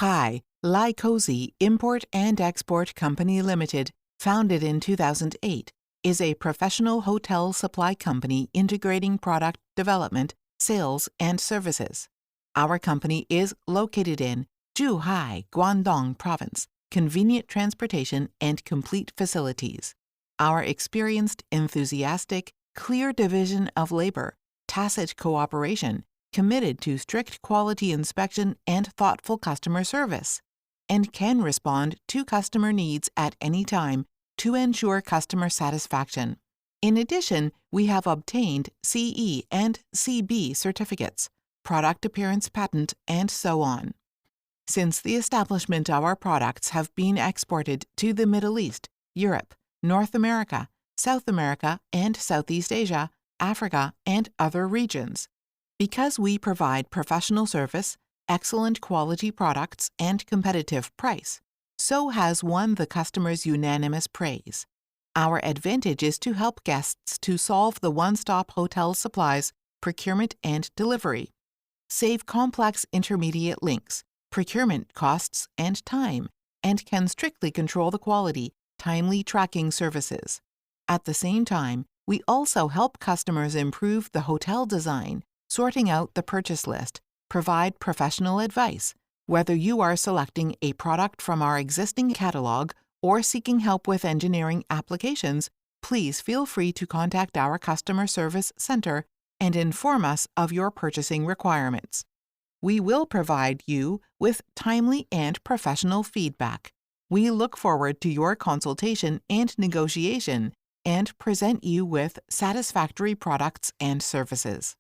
Zhuhai Laicozy Import and Export Company Limited, founded in 2008, is a professional hotel supply company integrating product development, sales, and services. Our company is located in Zhuhai, Guangdong Province, convenient transportation and complete facilities. Our experienced, enthusiastic, clear division of labor, tacit cooperation, committed to strict quality inspection and thoughtful customer service, and can respond to customer needs at any time to ensure customer satisfaction. In addition, we have obtained CE and CB certificates, product appearance patent, and so on. Since the establishment, our products have been exported to the Middle East, Europe, North America, South America, and Southeast Asia, Africa, and other regions. Because we provide professional service, excellent quality products, and competitive price, so has won the customer's unanimous praise. Our advantage is to help guests to solve the one-stop hotel supplies, procurement, and delivery. Save complex intermediate links, procurement costs, and time, and can strictly control the quality, timely tracking services. At the same time, we also help customers improve the hotel design, sorting out the purchase list, provide professional advice. Whether you are selecting a product from our existing catalog or seeking help with engineering applications, please feel free to contact our customer service center and inform us of your purchasing requirements. We will provide you with timely and professional feedback. We look forward to your consultation and negotiation and present you with satisfactory products and services.